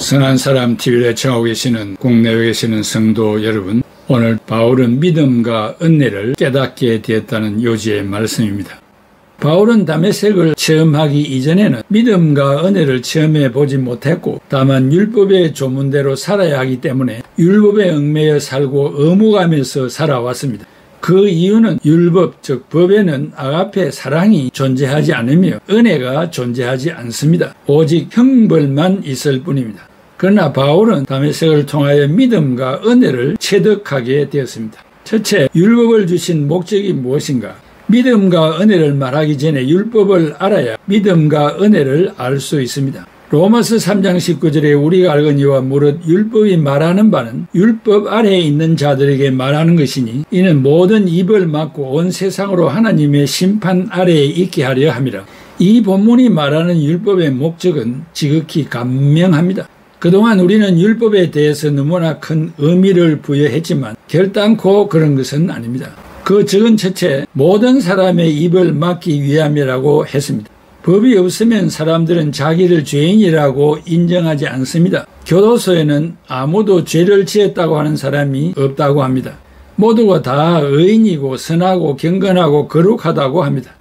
선한 사람 TV를 애청하고 계시는 국내에 계시는 성도 여러분, 오늘 바울은 믿음과 은혜를 깨닫게 되었다는 요지의 말씀입니다. 바울은 다메섹을 체험하기 이전에는 믿음과 은혜를 체험해 보지 못했고, 다만 율법의 조문대로 살아야 하기 때문에 율법에 얽매여 살고 의무감에서 살아왔습니다. 그 이유는 율법, 즉 법에는 아가페 사랑이 존재하지 않으며 은혜가 존재하지 않습니다. 오직 형벌만 있을 뿐입니다. 그러나 바울은 다메섹을 통하여 믿음과 은혜를 체득하게 되었습니다. 첫째, 율법을 주신 목적이 무엇인가? 믿음과 은혜를 말하기 전에 율법을 알아야 믿음과 은혜를 알 수 있습니다. 로마서 3장 19절에 우리가 알거니와 무릇 율법이 말하는 바는 율법 아래에 있는 자들에게 말하는 것이니 이는 모든 입을 막고 온 세상으로 하나님의 심판 아래에 있게 하려 함이라. 이 본문이 말하는 율법의 목적은 지극히 간명합니다. 그동안 우리는 율법에 대해서 너무나 큰 의미를 부여했지만 결단코 그런 것은 아닙니다. 그 적은 첫째, 모든 사람의 입을 막기 위함이라고 했습니다. 법이 없으면 사람들은 자기를 죄인이라고 인정하지 않습니다. 교도소에는 아무도 죄를 지었다고 하는 사람이 없다고 합니다. 모두가 다 의인이고 선하고 경건하고 거룩하다고 합니다.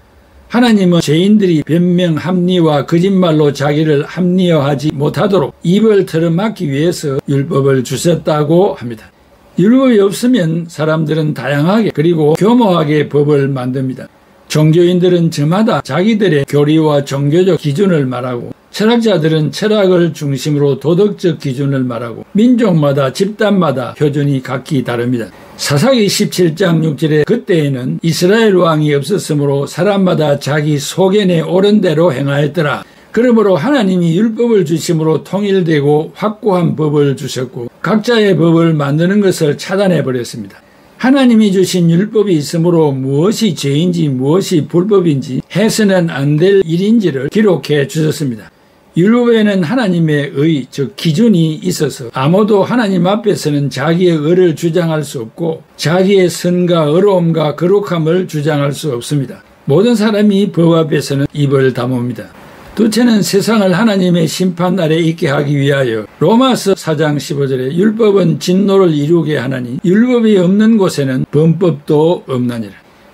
하나님은 죄인들이 변명, 합리와 거짓말로 자기를 합리화하지 못하도록 입을 털어막기 위해서 율법을 주셨다고 합니다. 율법이 없으면 사람들은 다양하게 그리고 교모하게 법을 만듭니다. 종교인들은 저마다 자기들의 교리와 종교적 기준을 말하고, 철학자들은 철학을 중심으로 도덕적 기준을 말하고, 민족마다 집단마다 표준이 각기 다릅니다. 사사기 17장 6절에 그때에는 이스라엘 왕이 없었으므로 사람마다 자기 소견에 옳은 대로 행하였더라. 그러므로 하나님이 율법을 주심으로 통일되고 확고한 법을 주셨고 각자의 법을 만드는 것을 차단해버렸습니다. 하나님이 주신 율법이 있으므로 무엇이 죄인지 무엇이 불법인지 해서는 안 될 일인지를 기록해 주셨습니다. 율법에는 하나님의 의, 즉 기준이 있어서 아무도 하나님 앞에서는 자기의 의를 주장할 수 없고 자기의 선과 의로움과 거룩함을 주장할 수 없습니다. 모든 사람이 법 앞에서는 입을 다뭅니다. 둘째는 세상을 하나님의 심판 아래 있게 하기 위하여 로마서 4장 15절에 율법은 진노를 이루게 하나니 율법이 없는 곳에는 범법도 없나니라.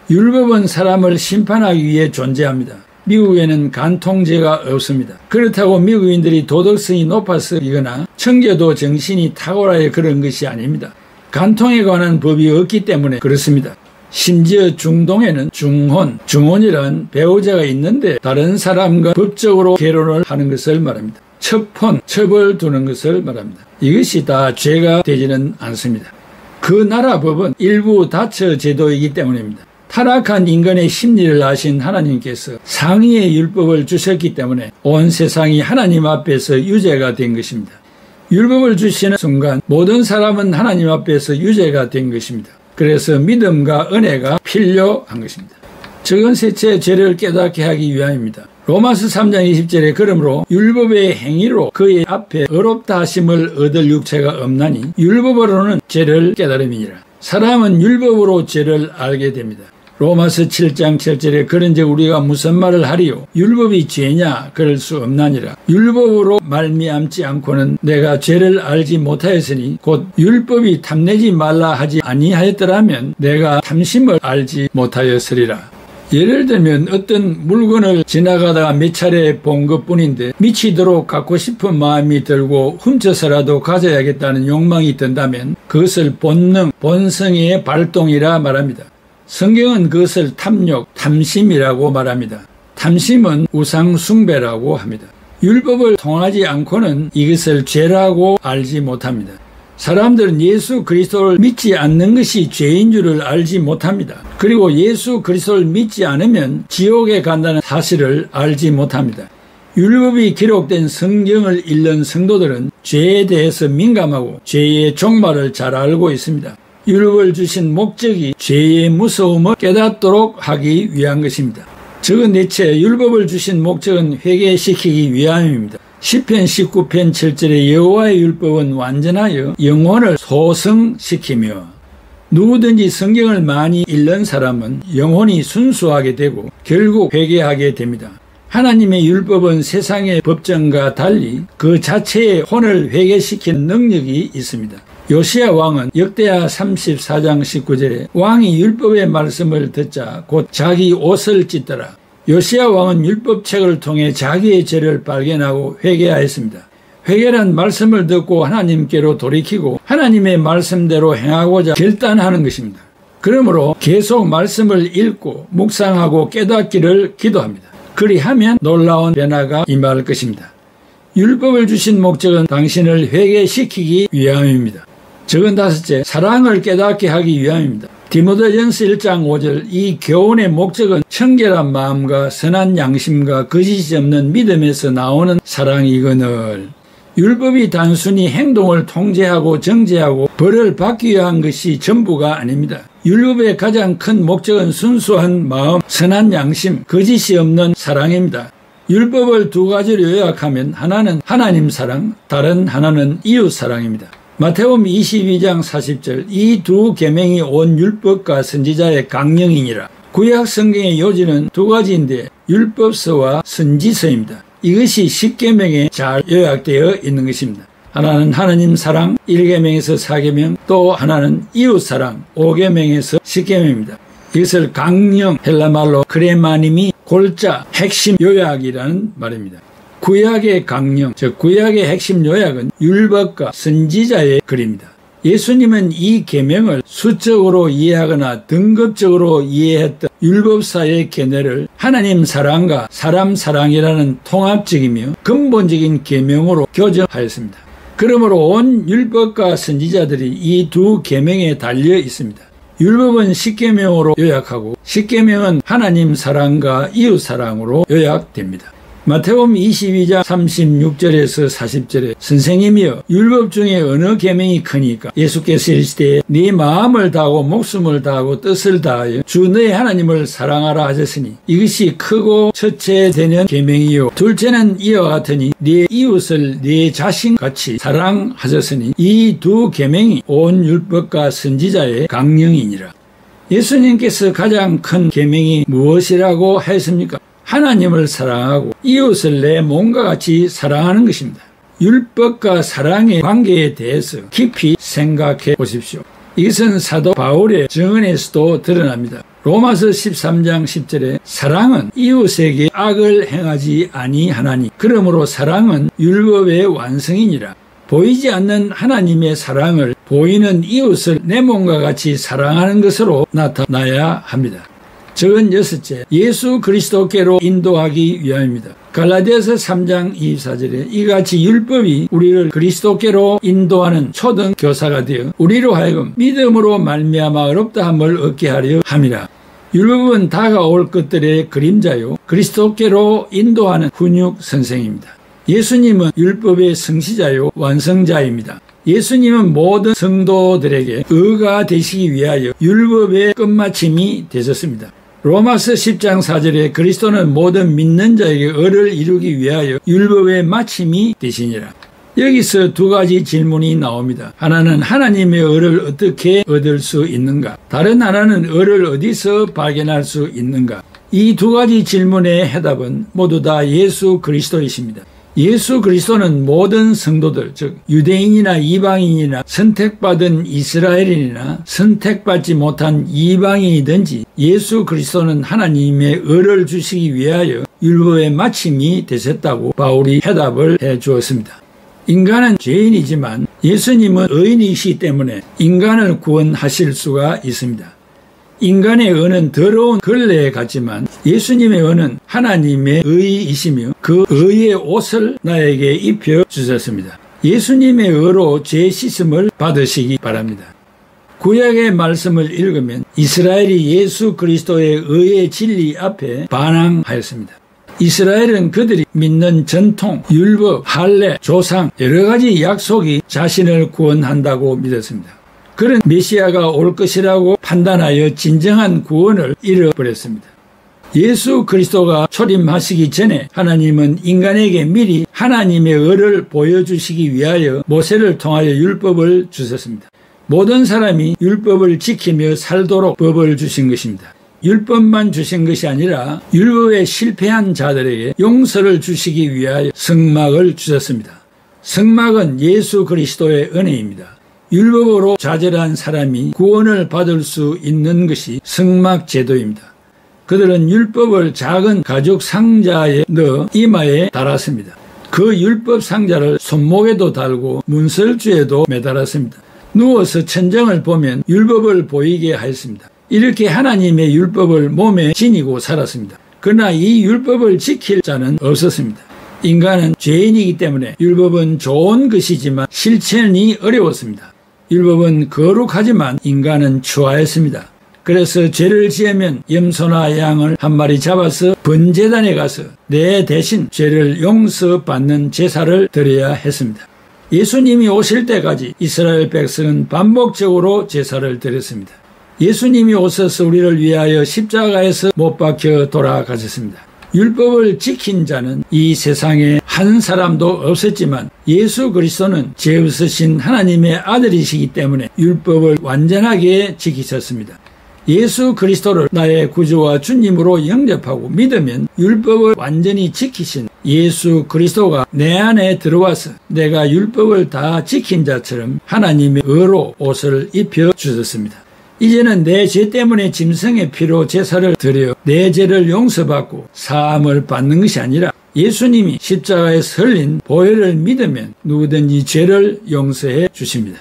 율법은 사람을 심판하기 위해 존재합니다. 미국에는 간통죄가 없습니다. 그렇다고 미국인들이 도덕성이 높아서이거나 청교도 정신이 탁월하여 그런 것이 아닙니다. 간통에 관한 법이 없기 때문에 그렇습니다. 심지어 중동에는 중혼이란 배우자가 있는데 다른 사람과 법적으로 결혼을 하는 것을 말합니다. 첩혼, 첩을 두는 것을 말합니다. 이것이 다 죄가 되지는 않습니다. 그 나라 법은 일부 다처 제도이기 때문입니다. 타락한 인간의 심리를 아신 하나님께서 상위의 율법을 주셨기 때문에 온 세상이 하나님 앞에서 유죄가 된 것입니다. 율법을 주시는 순간 모든 사람은 하나님 앞에서 유죄가 된 것입니다. 그래서 믿음과 은혜가 필요한 것입니다. 적은 셋째 죄를 깨닫게 하기 위함입니다. 로마서 3장 20절에 그러므로 율법의 행위로 그의 앞에 의롭다 하심을 얻을 육체가 없나니 율법으로는 죄를 깨달음이니라. 사람은 율법으로 죄를 알게 됩니다. 로마서 7장 7절에 그런즉 우리가 무슨 말을 하리요? 율법이 죄냐? 그럴 수 없나니라. 율법으로 말미암지 않고는 내가 죄를 알지 못하였으니 곧 율법이 탐내지 말라 하지 아니하였더라면 내가 탐심을 알지 못하였으리라. 예를 들면 어떤 물건을 지나가다가 몇 차례 본 것뿐인데 미치도록 갖고 싶은 마음이 들고 훔쳐서라도 가져야겠다는 욕망이 든다면 그것을 본능, 본성의 발동이라 말합니다. 성경은 그것을 탐욕, 탐심이라고 말합니다. 탐심은 우상 숭배라고 합니다. 율법을 통하지 않고는 이것을 죄라고 알지 못합니다. 사람들은 예수 그리스도를 믿지 않는 것이 죄인 줄을 알지 못합니다. 그리고 예수 그리스도를 믿지 않으면 지옥에 간다는 사실을 알지 못합니다. 율법이 기록된 성경을 읽는 성도들은 죄에 대해서 민감하고 죄의 종말을 잘 알고 있습니다. 율법을 주신 목적이 죄의 무서움을 깨닫도록 하기 위한 것입니다. 적은 넷째, 율법을 주신 목적은 회개시키기 위함입니다. 시편 19편 7절에 여호와의 율법은 완전하여 영혼을 소성시키며, 누구든지 성경을 많이 읽는 사람은 영혼이 순수하게 되고 결국 회개하게 됩니다. 하나님의 율법은 세상의 법정과 달리 그 자체의 혼을 회개시키는 능력이 있습니다. 요시야 왕은 역대하 34장 19절에 왕이 율법의 말씀을 듣자 곧 자기 옷을 찢더라. 요시야 왕은 율법책을 통해 자기의 죄를 발견하고 회개하였습니다. 회개란 말씀을 듣고 하나님께로 돌이키고 하나님의 말씀대로 행하고자 결단하는 것입니다. 그러므로 계속 말씀을 읽고 묵상하고 깨닫기를 기도합니다. 그리하면 놀라운 변화가 임할 것입니다. 율법을 주신 목적은 당신을 회개시키기 위함입니다. 적은 다섯째, 사랑을 깨닫게 하기 위함입니다. 디모데전서 1장 5절, 이 교훈의 목적은 청결한 마음과 선한 양심과 거짓이 없는 믿음에서 나오는 사랑이거늘. 율법이 단순히 행동을 통제하고 정죄하고 벌을 받기 위한 것이 전부가 아닙니다. 율법의 가장 큰 목적은 순수한 마음, 선한 양심, 거짓이 없는 사랑입니다. 율법을 두 가지로 요약하면 하나는 하나님 사랑, 다른 하나는 이웃 사랑입니다. 마태복음 22장 40절, 이 두 계명이 온 율법과 선지자의 강령이니라. 구약 성경의 요지는 두 가지인데 율법서와 선지서입니다. 이것이 10계명에 잘 요약되어 있는 것입니다. 하나는 하나님 사랑 1계명에서 4계명, 또 하나는 이웃 사랑 5계명에서 10계명입니다. 이것을 강령, 헬라말로 크레마님이 골자, 핵심 요약이라는 말입니다. 구약의 강령, 즉 구약의 핵심 요약은 율법과 선지자의 글입니다. 예수님은 이 계명을 수적으로 이해하거나 등급적으로 이해했던 율법사의 견해를 하나님 사랑과 사람 사랑이라는 통합적이며 근본적인 계명으로 교정하였습니다. 그러므로 온 율법과 선지자들이 이 두 계명에 달려 있습니다. 율법은 10계명으로 요약하고 10계명은 하나님 사랑과 이웃 사랑으로 요약됩니다. 마태복음 22장 36절에서 40절에 선생님이여 율법 중에 어느 계명이 크니까? 예수께서 이르시되 네 마음을 다하고 목숨을 다하고 뜻을 다하여 주 너의 하나님을 사랑하라 하셨으니 이것이 크고 첫째 되는 계명이요 둘째는 이와 같으니 네 이웃을 네 자신같이 사랑하셨으니 이 두 계명이 온 율법과 선지자의 강령이니라. 예수님께서 가장 큰 계명이 무엇이라고 하였습니까? 하나님을 사랑하고 이웃을 내 몸과 같이 사랑하는 것입니다. 율법과 사랑의 관계에 대해서 깊이 생각해 보십시오. 이것은 사도 바울의 증언에서도 드러납니다. 로마서 13장 10절에 사랑은 이웃에게 악을 행하지 아니하나니 그러므로 사랑은 율법의 완성이니라. 보이지 않는 하나님의 사랑을 보이는 이웃을 내 몸과 같이 사랑하는 것으로 나타나야 합니다. 적은 여섯째, 예수 그리스도께로 인도하기 위함입니다. 갈라디아서 3장 24절에 이같이 율법이 우리를 그리스도께로 인도하는 초등 교사가 되어 우리로 하여금 믿음으로 말미암아 어렵다함을 얻게 하려 함이라. 율법은 다가올 것들의 그림자요 그리스도께로 인도하는 훈육 선생입니다. 예수님은 율법의 성시자요 완성자입니다. 예수님은 모든 성도들에게 의가 되시기 위하여 율법의 끝마침이 되셨습니다. 로마서 10장 4절에 그리스도는 모든 믿는 자에게 의를 이루기 위하여 율법의 마침이 되시니라. 여기서 두 가지 질문이 나옵니다. 하나는 하나님의 의를 어떻게 얻을 수 있는가? 다른 하나는 의를 어디서 발견할 수 있는가? 이 두 가지 질문의 해답은 모두 다 예수 그리스도이십니다. 예수 그리스도는 모든 성도들, 즉 유대인이나 이방인이나 선택받은 이스라엘인이나 선택받지 못한 이방인이든지 예수 그리스도는 하나님의 의를 주시기 위하여 율법의 마침이 되셨다고 바울이 해답을 해 주었습니다. 인간은 죄인이지만 예수님은 의인이시기 때문에 인간을 구원하실 수가 있습니다. 인간의 의는 더러운 걸레에 같지만 예수님의 의는 하나님의 의이시며 그 의의 옷을 나에게 입혀 주셨습니다. 예수님의 의로 죄 씻음을 받으시기 바랍니다. 구약의 말씀을 읽으면 이스라엘이 예수 그리스도의 의의 진리 앞에 반항하였습니다. 이스라엘은 그들이 믿는 전통, 율법, 할례, 조상 여러 가지 약속이 자신을 구원한다고 믿었습니다. 그런 메시아가 올 것이라고 판단하여 진정한 구원을 잃어버렸습니다. 예수 그리스도가 초림하시기 전에 하나님은 인간에게 미리 하나님의 의를 보여주시기 위하여 모세를 통하여 율법을 주셨습니다. 모든 사람이 율법을 지키며 살도록 법을 주신 것입니다. 율법만 주신 것이 아니라 율법에 실패한 자들에게 용서를 주시기 위하여 성막을 주셨습니다. 성막은 예수 그리스도의 은혜입니다. 율법으로 좌절한 사람이 구원을 받을 수 있는 것이 성막 제도입니다. 그들은 율법을 작은 가죽 상자에 넣어 이마에 달았습니다. 그 율법 상자를 손목에도 달고 문설주에도 매달았습니다. 누워서 천장을 보면 율법을 보이게 하였습니다. 이렇게 하나님의 율법을 몸에 지니고 살았습니다. 그러나 이 율법을 지킬 자는 없었습니다. 인간은 죄인이기 때문에 율법은 좋은 것이지만 실천이 어려웠습니다. 율법은 거룩하지만 인간은 추하였습니다. 그래서 죄를 지으면 염소나 양을 한 마리 잡아서 번제단에 가서 내 대신 죄를 용서받는 제사를 드려야 했습니다. 예수님이 오실 때까지 이스라엘 백성은 반복적으로 제사를 드렸습니다. 예수님이 오셔서 우리를 위하여 십자가에서 못 박혀 돌아가셨습니다. 율법을 지킨 자는 이 세상에 한 사람도 없었지만 예수 그리스도는 죄 없으신 하나님의 아들이시기 때문에 율법을 완전하게 지키셨습니다. 예수 그리스도를 나의 구주와 주님으로 영접하고 믿으면 율법을 완전히 지키신 예수 그리스도가 내 안에 들어와서 내가 율법을 다 지킨 자처럼 하나님의 의로 옷을 입혀 주셨습니다. 이제는 내 죄 때문에 짐승의 피로 제사를 드려 내 죄를 용서받고 사함을 받는 것이 아니라 예수님이 십자가에 설린 보혈을 믿으면 누구든지 죄를 용서해 주십니다.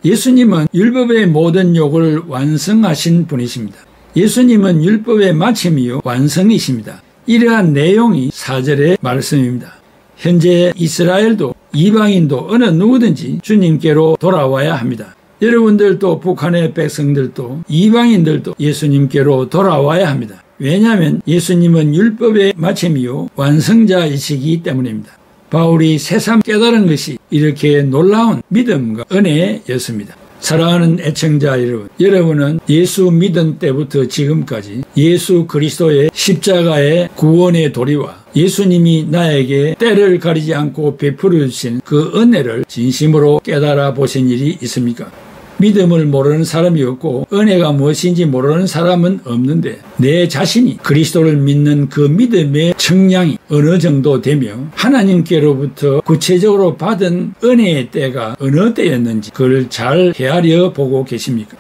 예수님은 율법의 모든 요구를 완성하신 분이십니다. 예수님은 율법의 마침이요 완성이십니다. 이러한 내용이 4절의 말씀입니다. 현재 이스라엘도 이방인도 어느 누구든지 주님께로 돌아와야 합니다. 여러분들도 북한의 백성들도 이방인들도 예수님께로 돌아와야 합니다. 왜냐하면 예수님은 율법의 마침이요 완성자이시기 때문입니다. 바울이 새삼 깨달은 것이 이렇게 놀라운 믿음과 은혜였습니다. 사랑하는 애청자 여러분, 여러분은 예수 믿은 때부터 지금까지 예수 그리스도의 십자가의 구원의 도리와 예수님이 나에게 때를 가리지 않고 베풀어 주신 그 은혜를 진심으로 깨달아 보신 일이 있습니까? 믿음을 모르는 사람이 없고 은혜가 무엇인지 모르는 사람은 없는데 내 자신이 그리스도를 믿는 그 믿음의 청량이 어느 정도 되며 하나님께로부터 구체적으로 받은 은혜의 때가 어느 때였는지 그걸 잘 헤아려 보고 계십니까?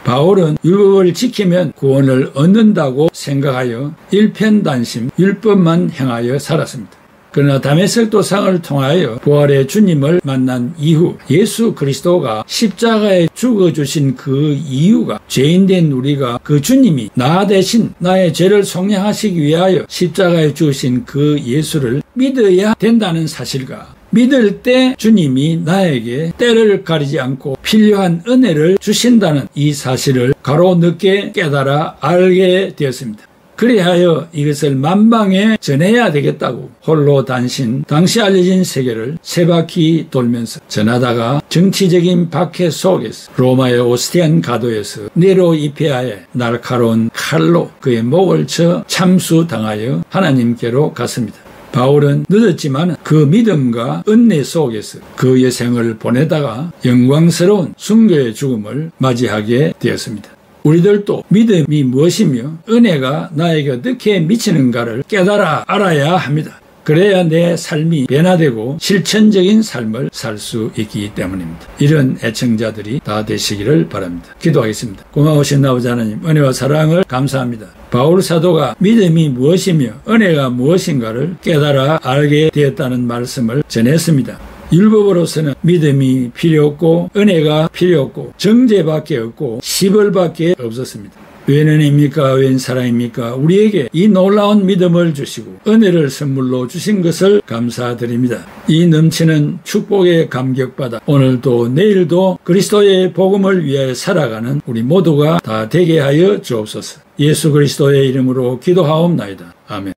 바울은 율법을 지키면 구원을 얻는다고 생각하여 일편단심 율법만 행하여 살았습니다. 그러나 다메섹 도상을 통하여 부활의 주님을 만난 이후 예수 그리스도가 십자가에 죽어주신 그 이유가 죄인된 우리가 그 주님이 나 대신 나의 죄를 속량하시기 위하여 십자가에 죽으신 그 예수를 믿어야 된다는 사실과 믿을 때 주님이 나에게 때를 가리지 않고 필요한 은혜를 주신다는 이 사실을 가로늦게 깨달아 알게 되었습니다. 그리하여 이것을 만방에 전해야 되겠다고 홀로 단신 당시 알려진 세계를 세 바퀴 돌면서 전하다가 정치적인 박해 속에서 로마의 오스티안 가도에서 네로 이피아의 날카로운 칼로 그의 목을 쳐 참수당하여 하나님께로 갔습니다. 바울은 늦었지만 그 믿음과 은혜 속에서 그 여생을 보내다가 영광스러운 순교의 죽음을 맞이하게 되었습니다. 우리들도 믿음이 무엇이며 은혜가 나에게 어떻게 미치는가를 깨달아 알아야 합니다. 그래야 내 삶이 변화되고 실천적인 삶을 살 수 있기 때문입니다. 이런 애청자들이 다 되시기를 바랍니다. 기도하겠습니다. 고마우신 아버지 하나님, 은혜와 사랑을 감사합니다. 바울 사도가 믿음이 무엇이며 은혜가 무엇인가를 깨달아 알게 되었다는 말씀을 전했습니다. 율법으로서는 믿음이 필요 없고 은혜가 필요 없고 정죄밖에 없고 시벌밖에 없었습니다. 웬 은혜입니까? 웬 사랑입니까? 우리에게 이 놀라운 믿음을 주시고 은혜를 선물로 주신 것을 감사드립니다. 이 넘치는 축복에 감격받아 오늘도 내일도 그리스도의 복음을 위하여 살아가는 우리 모두가 다 되게 하여 주옵소서. 예수 그리스도의 이름으로 기도하옵나이다. 아멘.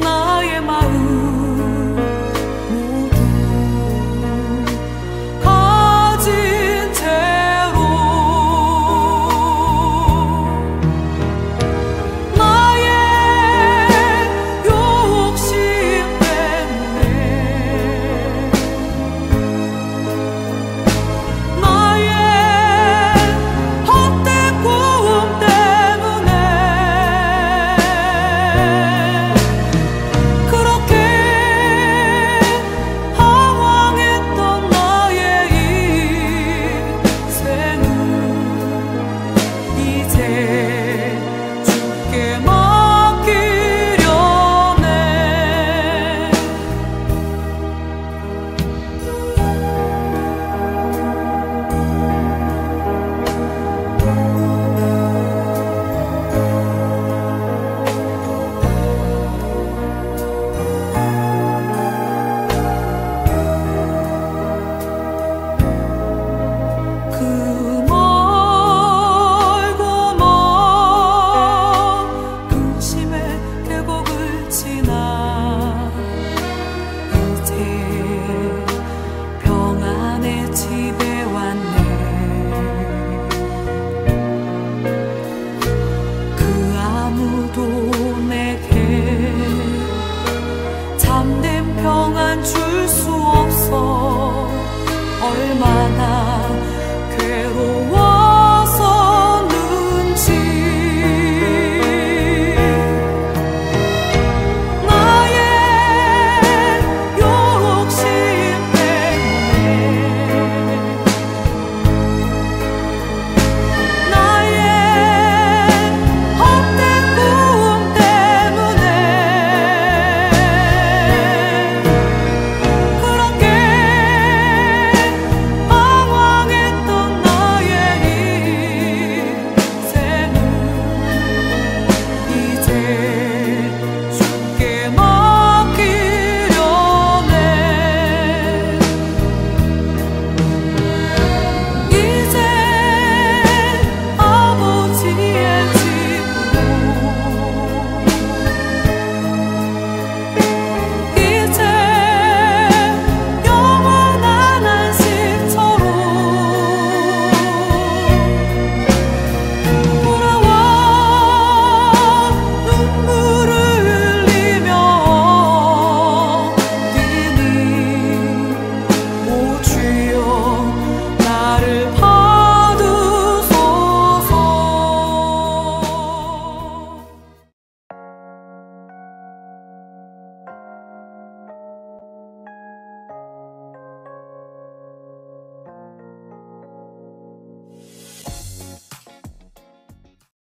나의 마음 집에 왔네. 그 아무도 내게 참된 평안 줄 수 없어. 얼마